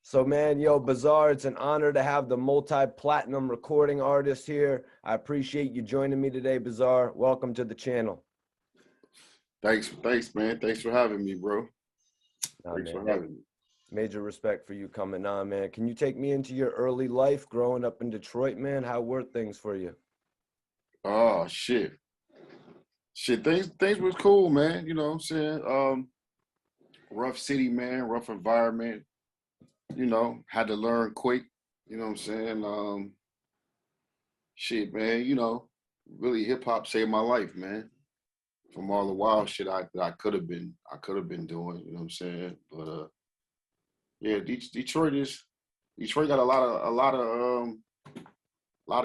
So, man, yo, Bizarre, it's an honor to have the multi-platinum recording artist here. I appreciate you joining me today, Bizarre. Welcome to the channel. Thanks, man. Thanks for having me, bro. Nah, Thanks man, for having me. major respect for you coming on, man. Can you take me into your early life growing up in Detroit, man? How were things for you? Oh shit. Things was cool, man. You know what I'm saying? Rough city, man. Rough environment. You know, had to learn quick. You know what I'm saying? Shit, man. You know, really hip hop saved my life, man. From all the wild shit that I could have been doing. You know what I'm saying? But yeah, Detroit got a lot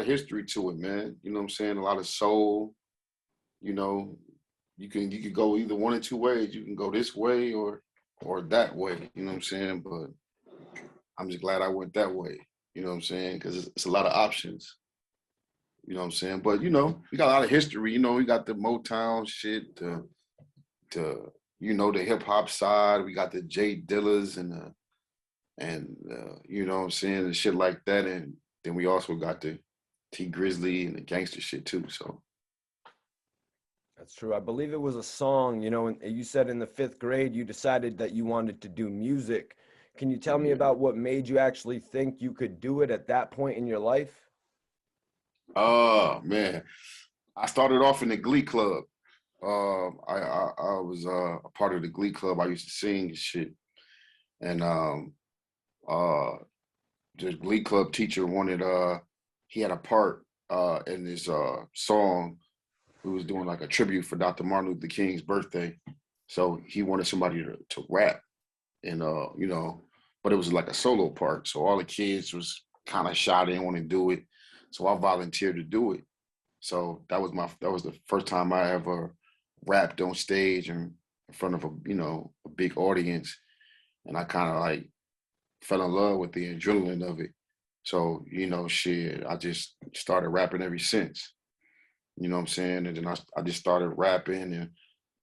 of history to it, man. You know what I'm saying? A lot of soul. You know, you could go either one or two ways. You can go this way or that way. You know what I'm saying? But I'm just glad I went that way. You know what I'm saying? Because it's a lot of options. You know what I'm saying? But you know, we got a lot of history. You know, we got the Motown shit, to you know the hip hop side. We got the J Dillas and you know what I'm saying, and shit like that. And then we also got the T Grizzly and the gangster shit too. So. That's true. I believe it was a song, and you said in the fifth grade you decided that you wanted to do music. Can you tell me Yeah. about what made you actually think you could do it at that point in your life? Oh man, I started off in the Glee Club. I was a part of the Glee Club. I used to sing and shit, and uh, the Glee Club teacher wanted he had a part in this song. We was doing like a tribute for Dr. Martin Luther King's birthday, so he wanted somebody to rap, and you know, but it was like a solo part. So all the kids was kind of shy, they didn't want to do it, so I volunteered to do it. So that was the first time I ever rapped on stage and in front of a big audience, and I kind of like fell in love with the adrenaline of it. So you know, shit, I just started rapping ever since. You know what I'm saying? And then I just started rapping, and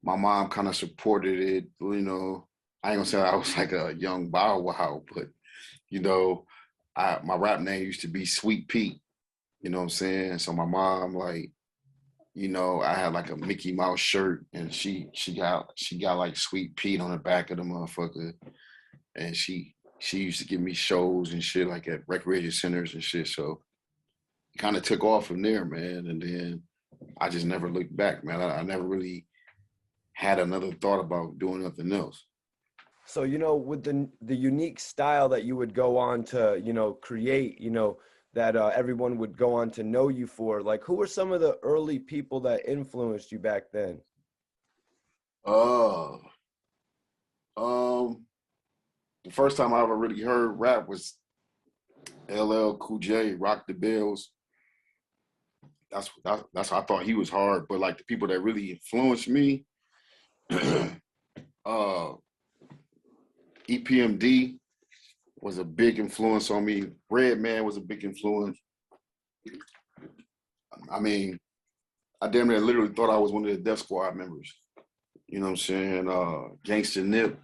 my mom kind of supported it. You know, I ain't gonna say I was like a young Bow Wow, but you know, my rap name used to be Sweet Pete. You know what I'm saying? So my mom like, you know, I had like a Mickey Mouse shirt, and she got like Sweet Pete on the back of the motherfucker, and she used to give me shows and shit like at recreation centers and shit. So it kind of took off from there, man. And then I just never looked back, man. I never really had another thought about doing nothing else. So, with the unique style that you would go on to, create, that everyone would go on to know you for, like, who were some of the early people that influenced you back then? Uh, um, the first time I ever really heard rap was LL Cool J, Rock the Bells. That's how I thought he was hard. But like the people that really influenced me, uh, EPMD was a big influence on me. Redman was a big influence. I mean, I damn near literally thought I was one of the Death Squad members. You know what I'm saying? Gangsta Nip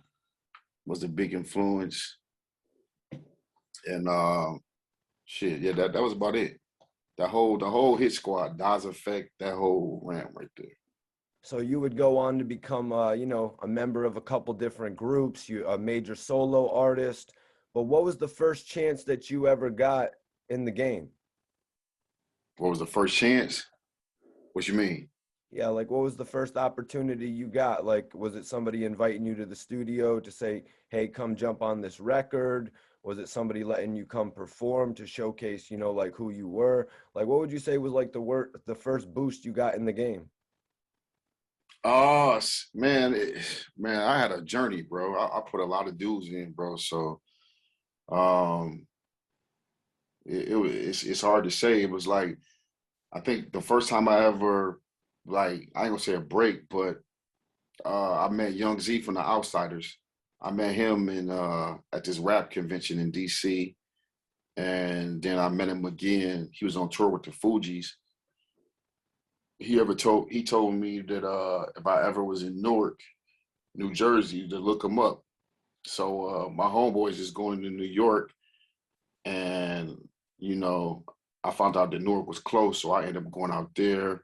was a big influence. And shit, yeah, that was about it. The whole hit squad, Daz Effect, that whole ramp right there. So you would go on to become, a member of a couple different groups, you a major solo artist. But what was the first chance that you ever got in the game? What was the first chance? What you mean? Yeah, like what was the first opportunity you got? Like, was it somebody inviting you to the studio to say, hey, come jump on this record? Was it somebody letting you come perform to showcase, like who you were? Like, what would you say was like the first boost you got in the game? Oh man, man, I had a journey, bro. I put a lot of dudes in, bro. So um, it's hard to say. It was like I think the first time I ever like I ain't gonna say a break, but I met Young Z from the Outsiders. I met him in at this rap convention in DC, and then I met him again. He was on tour with the Fugees. He told me that if I ever was in Newark, New Jersey, to look him up. So my homeboys just going to New York, and you know, I found out that Newark was close, so I ended up going out there.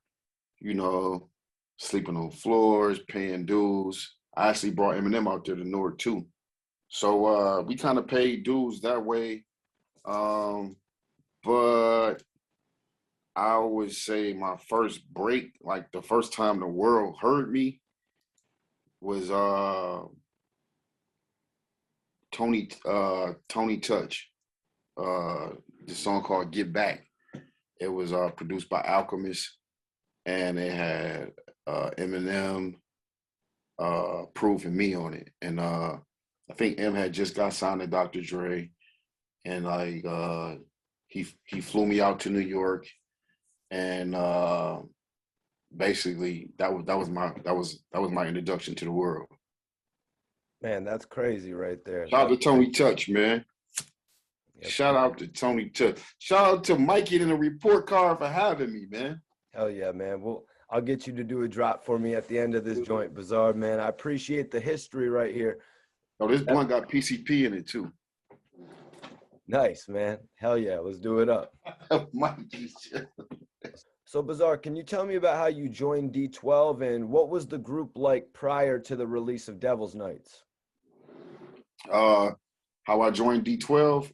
You know, sleeping on floors, paying dues. I actually brought Eminem out there to Newark too. So we kind of paid dues that way. Um, but I would say my first break, like the first time the world heard me, was Tony Touch. The song called Get Back. It was produced by Alchemist, and it had Eminem, Proof, and me on it. And I think M had just got signed to Dr. Dre, and like he flew me out to New York, and basically that was my introduction to the world. Man, that's crazy right there. Shout out That's to Tony Touch, man. yep. Shout out to Tony Touch. Shout out to Mikey in the report card for having me, man. Hell yeah, man. Well, I'll get you to do a drop for me at the end of this joint, Bizarre, man. I appreciate the history right here. Oh, this blunt got PCP in it too. Nice, man. Hell yeah, let's do it up. Mikey. So, Bizarre, can you tell me about how you joined D12 and what was the group like prior to the release of Devil's Nights? How I joined D12.